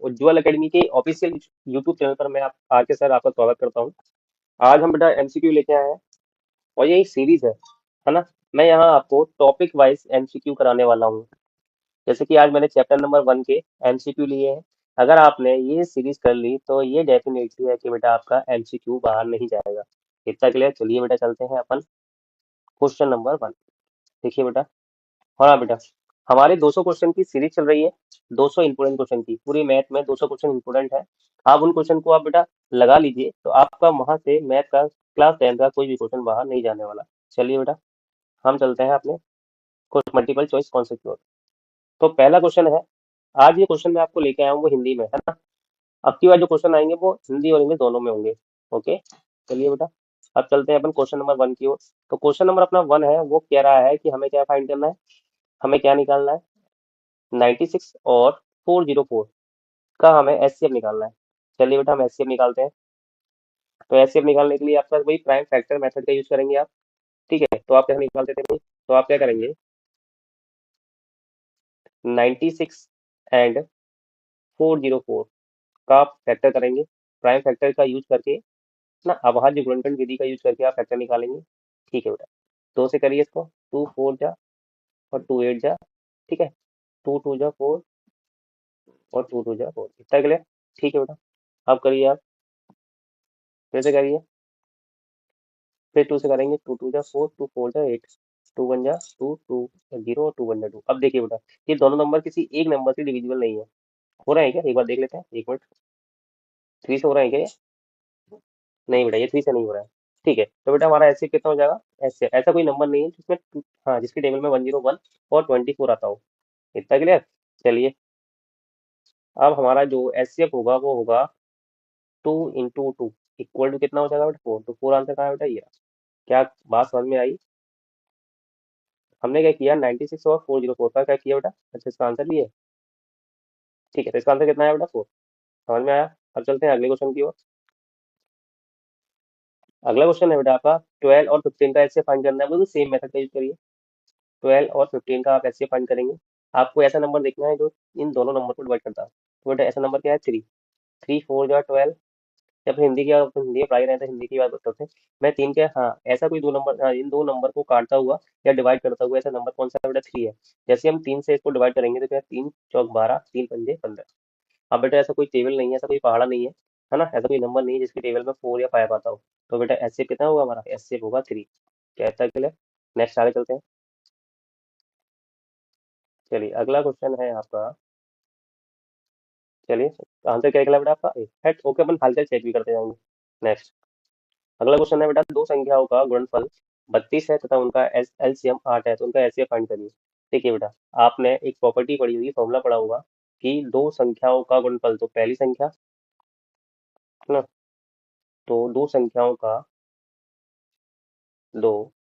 उज्ज्वल academy के official YouTube channel पर मैं आके सर आपका स्वागत करता हूँ। आज हम बेटा एमसीक्यू लेके आए हैं और ये एक सीरीज है ना। मैं यहाँ आपको टॉपिक वाइज एमसीक्यू कराने वाला हूँ। जैसे कि आज मैंने चैप्टर नंबर 1 के एमसीक्यू लिए हैं। अगर आपने ये सीरीज कर ली तो ये डेफिनेटली है कि बेटा आपका एमसीक्यू बाहर नहीं जाएगा। इतना क्लियर। चलिए बेटा चलते हैं अपन क्वेश्चन नंबर 1। देखिए बेटा। हाँ बेटा, हमारे 200 क्वेश्चन की सीरीज चल रही है। 200 इंपोर्टेंट क्वेश्चन की, पूरी मैथ में 200 क्वेश्चन इंपोर्टेंट है। आप उन क्वेश्चन को आप बेटा लगा लीजिए तो आपका वहां से मैथ का क्लास 10 का कोई भी क्वेश्चन बाहर नहीं जाने वाला। चलिए बेटा, हम चलते हैं अपने कुछ मल्टीपल चॉइस कॉन्सेप्ट की ओर। तो पहला क्वेश्चन है, आज ये क्वेश्चन मैं आपको लेके आया हूँ वो हिंदी में है ना। अब की बार जो क्वेश्चन आएंगे वो हिंदी और इंग्लिश दोनों में होंगे। ओके। चलिए बेटा, अब चलते हैं अपन क्वेश्चन नंबर 1 की ओर। तो क्वेश्चन नंबर अपना 1 है, वो कह रहा है कि हमें क्या फाइंड करना है, हमें क्या निकालना है। 96 और 404 का हमें एचसीएफ निकालना है। चलिए बेटा हम एचसीएफ निकालते हैं। तो एचसीएफ निकालने के लिए आपका वही प्राइम फैक्टर मेथड का यूज करेंगे आप। ठीक है, तो आप कैसे निकालते थे भाई, तो आप क्या करेंगे, 96 एंड 404 का आप फैक्टर करेंगे प्राइम फैक्टर का यूज करके ना। अभाज्य गुणनखंड विधि का यूज करके आप फैक्टर निकालेंगे। ठीक है बेटा, दो से करिए इसको। 2 4 जा और 2 8 जा। ठीक है, 2 2 जा 4 और 2 2 जा 4। इतना के लिए ठीक है बेटा। अब करिए आप, फिर से करिए। फिर 2 से करेंगे, 2 2 जा 4, 2 4 जा 8, 2 1 जा 2, 2 0 और 2 1 जा 2। अब देखिए बेटा, ये दोनों नंबर किसी एक नंबर से डिविजिबल नहीं है। हो रहा है क्या, एक बार देख लेते हैं, एक मिनट। 3 से हो रहा है क्या ये? नहीं बेटा, ये 3 से नहीं हो रहा है। ठीक है, तो बेटा हमारा एचसीएफ कितना हो जाएगा। एचसीएफ ऐसा कोई नंबर नहीं है जिसमें हाँ जिसके टेबल में 101 और 24 आता हो। इतना क्लियर। चलिए, अब हमारा जो एचसीएफ होगा वो होगा 2 × 2 इक्वल टू कितना हो जाएगा बेटा 4। तो 4 आंसर कहाँ है बेटा, ये रहा। क्या बात समझ में आई। हमने क्या किया, 96 और 404 का क्या किया बेटा, अच्छा इसका आंसर भी है। ठीक है, तो इसका आंसर कितना है बेटा 4। समझ में आया। अब चलते हैं अगले क्वेश्चन की ओर। अगला क्वेश्चन है बेटा आपका 12 और 15 का ऐसे फाइंड करना है, बिल्कुल सेम मेथड का यूज करिए। 12 और 15 का आप ऐसे फाइंड करेंगे। आपको ऐसा नंबर देखना है जो इन दोनों नंबर को डिवाइड करता है। तो बेटा ऐसा नंबर क्या है, 3। 3 4 जा 12। या फिर हिंदी की बात, हिंदी में पढ़ाई रहे तो हिंदी की बात करते हैं। मैं 3 के हाँ ऐसा कोई दो नंबर, हाँ इन दो नंबर को काटता हुआ या डिवाइड करता हुआ ऐसा नंबर कौन सा है बेटा, 3 है। जैसे हम 3 से इसको डिवाइड करेंगे तो क्या, 3 चौक 12, 3 पंजे 15। अब बेटा ऐसा कोई टेबल नहीं है, ऐसा कोई पहाड़ा नहीं है ना, ऐसा कोई नंबर नहीं है जिसके टेबल में 4 या 5 आता हो। तो बेटा एस कितना होगा हमारा, एस होगा 3। क्या ऐसा के लिए। नेक्स्ट आगे चलते हैं। चलिए अगला क्वेश्चन है आपका। चलिए, आंसर क्या निकला बेटा आपका ए है। ओके, अपन हल्का चेक भी करते जाएंगे। नेक्स्ट, अगला क्वेश्चन है बेटा, दो संख्याओं का गुणनफल 32 है तथा उनका एलसीएम 8 है, तो उनका एचसीएफ फाइंड करिए। देखिए बेटा, आपने एक प्रॉपर्टी पढ़ी होगी, फॉर्मूला पढ़ा होगा कि दो संख्याओं का गुणनफल, तो पहली संख्या है ना, तो दो संख्याओं का, दो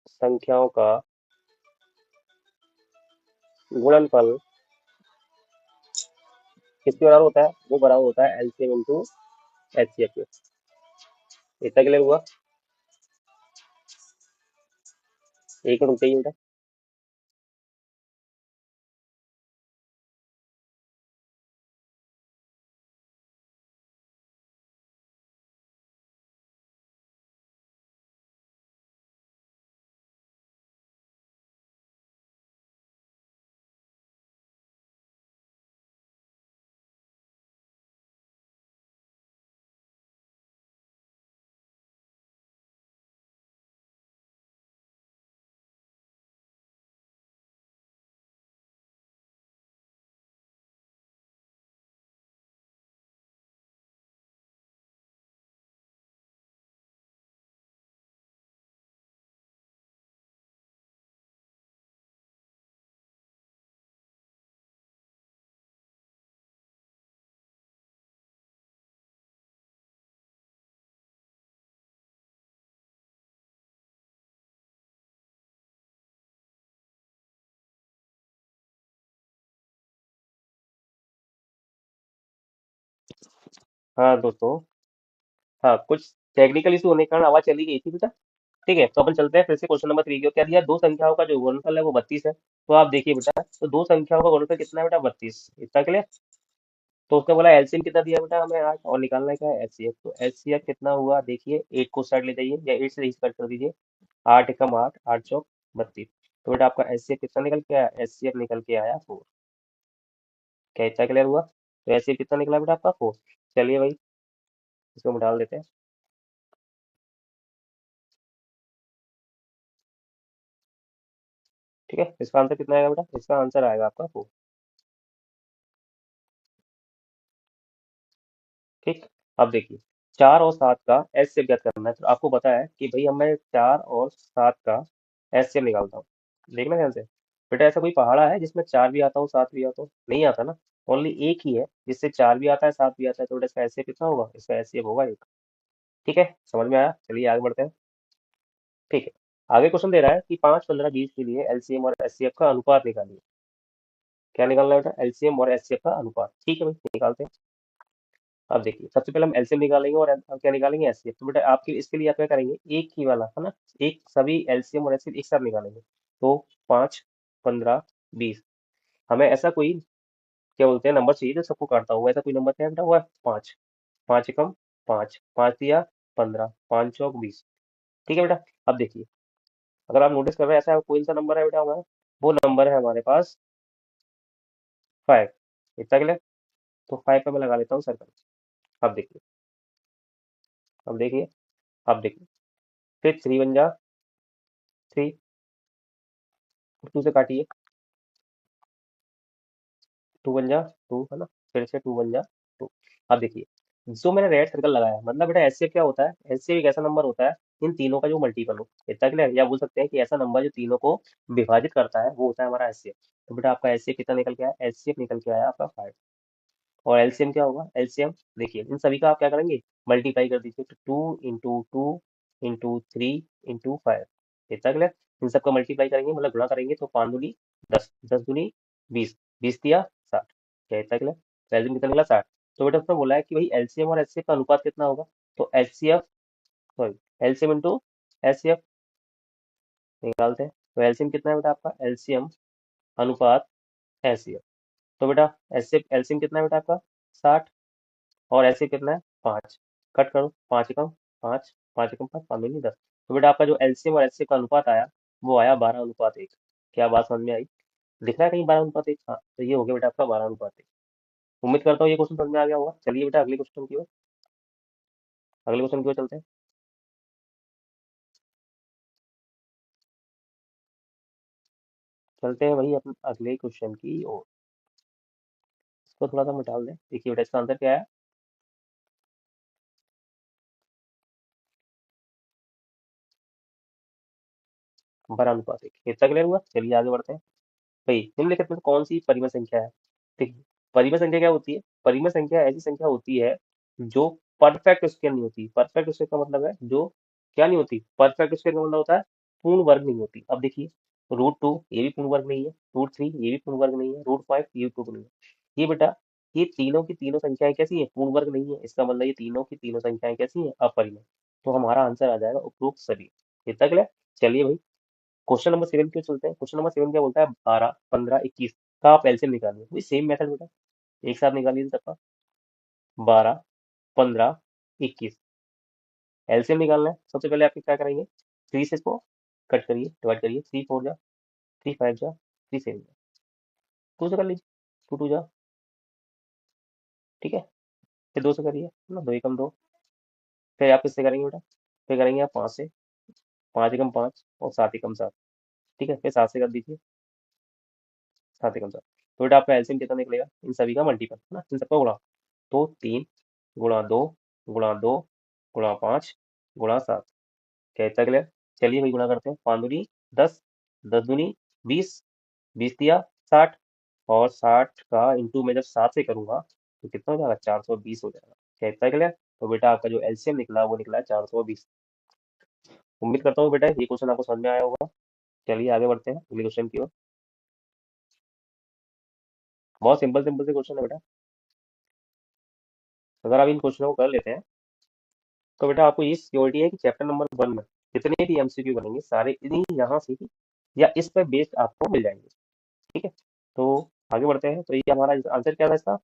संख्याओं का गुणनफल किसके बराबर होता है, वो बराबर होता है एलसीएम इंटू एचसीएफ के। इतना क्लियर हुआ। एक मिनट रुक जाइए बेटा। हाँ दोस्तों, हाँ कुछ टेक्निकल इशू होने के कारण आवाज चली गई थी बेटा। ठीक है, तो अपन चलते हैं फिर से क्वेश्चन नंबर 3 की ओर। क्या दिया? दो संख्याओं का जो गुणनफल है वो 32 है। तो आप देखिए बेटा, तो दो संख्याओं का गुणनफल कितना है बेटा? 32। इतना क्लियर? तो उसका बोला एलसीएम कितना दिया बेटा हमें 8, और निकालना है क्या है? एचसीएफ। तो एचसीएफ कितना हुआ देखिए, 8 को साइड ले जाइए या 8 से ही स्टार्ट कर दीजिए। 8 एकम 8, 8 चौक 32। तो बेटा आपका एचसीएफ कितना निकल के आया? एचसीएफ निकल के आया 4। क्या इतना क्लियर हुआ? तो एचसीएफ कितना निकला बेटा आपका? 4। चलिए भाई, इसको हम डाल देते हैं। ठीक है, इसका आंसर कितना आएगा बेटा? इसका आंसर आएगा आपका 4। ठीक। अब देखिए, 4 और 7 का एच से ज्ञात करना है। तो आपको पता है कि भाई हमें 4 और 7 का एच से निकालता हूँ। देखना ध्यान से बेटा, ऐसा कोई पहाड़ा है जिसमें 4 भी आता हो 7 भी आता हो? नहीं आता ना। ओनली एक ही है जिससे 4 भी आता है 7 भी आता है। तो बेटा इसका एच कितना होगा? इसका एच होगा 1। ठीक है, समझ में आया? चलिए आगे बढ़ते हैं। ठीक है, आगे क्वेश्चन दे रहा है कि 5, 15, 20 के लिए एलसीएम और एचसीएफ का अनुपात निकालिए। क्या निकालना है बेटा? एलसीएम और एचसीएफ का अनुपात। ठीक है भाई, निकालते हैं। अब देखिए, सबसे पहले हम एलसीएम निकालेंगे और क्या निकालेंगे? एचसीएफ। तो बेटा आपके इसके लिए आप क्या करेंगे? एक ही वाला है ना, एक सभी एलसीएम और एचसीएफ एक साथ निकालेंगे। तो 5, 15, 20, हमें ऐसा कोई क्या बोलते हैं नंबर चाहिए जो सबको काटता हो। ऐसा कोई नंबर क्या है बेटा? हुआ 5। 5 एकम 5, 5 दिया 15, 5 चौक 20। ठीक है बेटा। अब देखिए, अगर आप नोटिस कर रहे हैं, ऐसा कोई सा नंबर है बेटा हमारा? वो नंबर है हमारे पास 5। इतना के लिए तो 5 पे मैं लगा लेता हूँ सर्कल। अब देखिए, अब देखिए, अब देखिए, फिर 3 बन जा 3, 2 से काटिए, 2 बन जा 2, है ना? फिर से 2 बन जा 2। अब देखिए, जो मैंने रेड सर्कल लगाया मतलब बेटा एचसीएफ क्या होता है? एचसीएफ एक ऐसा नंबर होता है इन तीनों का जो मल्टीपल हो। इतना क्लियर? या बोल सकते हैं कि ऐसा नंबर जो तीनों को विभाजित करता है वो होता है हमारा एचसीएफ। तो बेटा आपका एचसीएफ कितना निकल के आया? एचसीएफ निकल के आया आपका 5। और एलसीएम क्या होगा? एलसीएम देखिए, इन सभी का आप क्या करेंगे? मल्टीप्लाई कर दीजिए। तो 2 × 2 × 3 × 5। इतना क्लियर? इन सबका मल्टीप्लाई करेंगे मतलब गुणा करेंगे तो 5 दूनी 10, 10 दूनी 20, 20 दिया 60। क्या इतना क्लियर? तो एलसीएम कितना निकला? 60। तो बेटा उसने बोला है कि भाई एलसीएम और एचसीएफ का अनुपात कितना होगा? तो HCF, sorry, LCM into HCF निकालते हैं। तो एलसीएम कितना है बेटा आपका? एलसीएम अनुपात एचसीएफ। तो बेटा एचसीएफ एलसीएम कितना है बेटा आपका? 60। और ऐसे कितना है? 5। कट करो, 5 एकम 5, 5 एकम 5, 5 दूनी 10। तो बेटा आपका जो एलसीएम और एचसीएफ का अनुपात आया वो आया 12:1। क्या बात समझ में आई? दिख रहा है कहीं 12:1? हाँ, तो ये हो गया बेटा आपका 12:1। उम्मीद करता हूँ ये क्वेश्चन समझ में आ गया होगा। चलिए बेटा अगले क्वेश्चन की ओर, अगले क्वेश्चन की ओर चलते हैं। चलते हैं वही अपन अगले क्वेश्चन की ओर। इसको थोड़ा सा मिटा दें। देखिए बेटा इसका आंसर क्या है? 12:1। इतना क्लियर हुआ? चलिए आगे बढ़ते हैं। भाई निम्नलिखित में से कौन सी परिमेय संख्या है? ठीक है, परिमेय संख्या क्या होती है? परिमेय संख्या ऐसी संख्या होती है जो परफेक्ट स्क्वायर नहीं होती। परफेक्ट स्क्वायर का मतलब है जो क्या नहीं होती? परफेक्ट स्क्वायर का मतलब होता है पूर्ण वर्ग नहीं होती। अब देखिए, √2 ये भी पूर्ण वर्ग नहीं है, √3 ये भी पूर्ण वर्ग नहीं है, √5 ये भी पूर्ण नहीं है। ये बेटा, ये तीनों की तीनों संख्याएं कैसी है? पूर्ण वर्ग नहीं है। इसका मतलब ये तीनों की तीनों संख्याएं कैसी है? अपरिमेय। तो हमारा आंसर आ जाएगा उपरोक्त सभी। इतना क्लियर? चलिए भाई, क्वेश्चन नंबर 7 क्यों चलते हैं। क्वेश्चन नंबर 7 क्या बोलता है? 12, 15, 21 का आप एलसीएम निकालिए। वही सेम मेथड बेटा, एक साथ निकालिए सबका। 12, 15, 21 एलसीएम निकालना है। सबसे पहले आप क्या करेंगे? 3 से इसको कट करिए, डिवाइड करिए। 3 4 जा, 3 5 जा, 3 7 जा, 2 से कर लीजिए। 2 2 जा, ठीक है। फिर 2 से करिए ना, 2 एकम 2। फिर आप किससे करेंगे बेटा? फिर करेंगे आप 5 से, 5 एकम 5 और 7 एकम 7। ठीक है, फिर 7 से कर दीजिए, 7 एकम 7। तो बेटा आपका एलसीएम कितना निकलेगा? इन सभी का मल्टीपल है ना, इन सबका गुणा। तो 3 × 2 × 2 × 5 × 7। क्या इतना क्लियर? चलिए भाई गुणा करते हैं। 5 दूनी 10, 10 दूनी 20, 20 दिया 60। और 60 का इंटू में जब 7 से करूंगा तो कितना हो जाएगा? 420 हो जाएगा। क्या इतना क्लियर? तो बेटा आपका जो एलसीएम निकला वो निकला है 420। उम्मीद करता हूँ बेटा ये क्वेश्चन आपको समझ में आया होगा। चलिए आगे बढ़ते हैं अगले क्वेश्चन की ओर। बहुत सिंपल सिंपल से क्वेश्चन है बेटा। अगर आप इन क्वेश्चनों को कर लेते हैं तो बेटा आपको ये सिक्योरिटी है कि चैप्टर नंबर 1 में जितने भी एमसीक्यू बनेंगे सारे इन्हीं यहाँ से ही या इस पर बेस्ड आपको मिल जाएंगे। ठीक है, तो आगे बढ़ते हैं। तो ये हमारा आंसर क्या था इसका,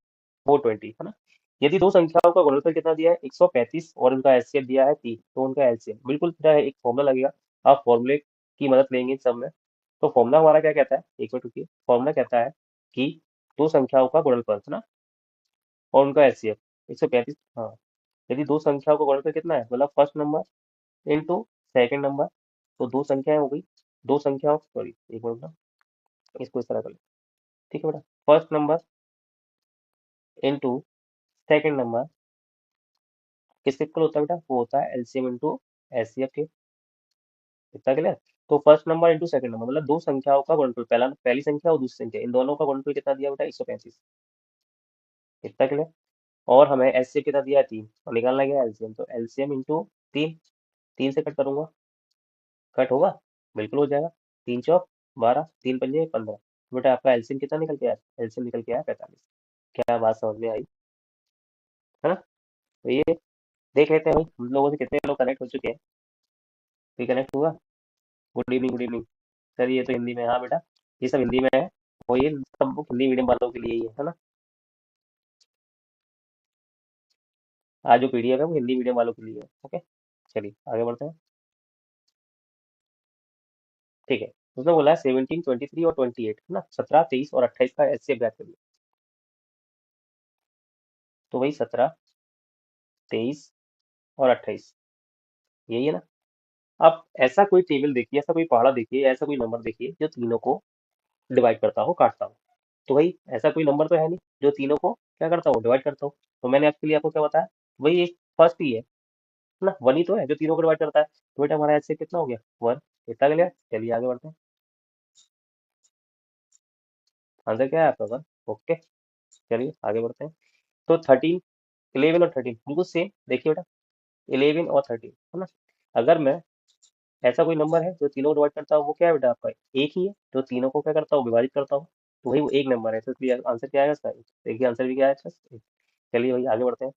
420, है ना। यदि दो संख्याओं का गुणनफल कितना दिया है, 135, और उनका एचसीएफ दिया है 3, तो उनका एलसीएम बिल्कुल सीधा है, एक फॉर्मूला लगेगा। आप फॉर्मूले की मदद लेंगे इन सब में। तो फॉर्मूला हमारा क्या कहता है, एक मिनट रुकिए, फॉर्मूला कहता है कि दो संख्याओं का गुणनफल, है ना, और उनका एचसीएफ 135। हाँ, यदि दो संख्याओं का गुणनफल कितना है, मतलब first number into second number, तो दो संख्याएं हो गई, दो संख्याओं, सॉरी एक मिनट ना, इसको इस तरह कर लो। ठीक है बेटा, first number into second number किसके इक्वल होता है बेटा, वो होता है एलसीएम इंटू एचसीएफ के। इतना क्लियर। तो first number into second number मतलब दो संख्याओं का गुणनफल, पहली संख्या और दूसरी संख्या, इन दोनों का गुणनफल कितना दिया बेटा, 135। इतना क्लियर। और हमें एचसीएफ कितना दिया है, 3, और निकालना गया एलसीएम, तो एलसीएम इंटू 3, 3 से कट करूंगा, कट होगा, बिल्कुल हो जाएगा, 3 चौक 12, 3 पंजे 15। बेटा आपका एलसीएम कितना निकल के आया, एलसीएम निकल के आया 45। क्या बात समझ में आई, है ना। तो ये देख लेते हैं भाई हम लोगों से कितने लोग कनेक्ट हो चुके हैं। कोई कनेक्ट हुआ, good evening, good evening. Sir ये तो हिंदी में है। हाँ बेटा, ये सब हिंदी में है, और ये सब बुक हिंदी मीडियम वालों के लिए ही है ना। आज जो पीडीएफ है वो हिंदी मीडियम वालों के लिए है। ओके, चलिए आगे बढ़ते हैं। ठीक है, उसने बोला है 17, 23 और 28, है ना, 17, 23 और 28 का एचसीएफ ज्ञात करिए। तो वही 17, 23 और 28, यही है ना। अब ऐसा कोई टेबल देखिए, ऐसा कोई पहाड़ा देखिए, ऐसा कोई नंबर देखिए जो तीनों को डिवाइड करता हो, काटता हो। तो भाई ऐसा कोई नंबर तो है नहीं जो तीनों को क्या करता हो, डिवाइड करता हो। तो मैंने आपके लिए आपको क्या बताया, वही एक फर्स्ट ही है ना, वन ही तो है जो तीनों को डिवाइड करता है। तो बेटा हमारा ऐसे कितना हो गया, वन। इतना क्लियर, चलिए आगे बढ़ते हैं। आंसर क्या है आपका, वन। ओके, चलिए आगे बढ़ते हैं। तो 13, 11 और 13 बिल्कुल सेम, देखिए बेटा, 11 और 13, है ना। अगर मैं, ऐसा कोई नंबर है जो तीनों को डिवाइड करता हो, वो क्या है बेटा आपका, एक ही है जो तीनों को क्या करता हो, विभाजित करता हो। तो वही वो एक नंबर है, तो इसलिए आंसर क्या आएगा इसका, देखिए आंसर भी क्या है इसका, एक। चलिए भाई आगे बढ़ते हैं।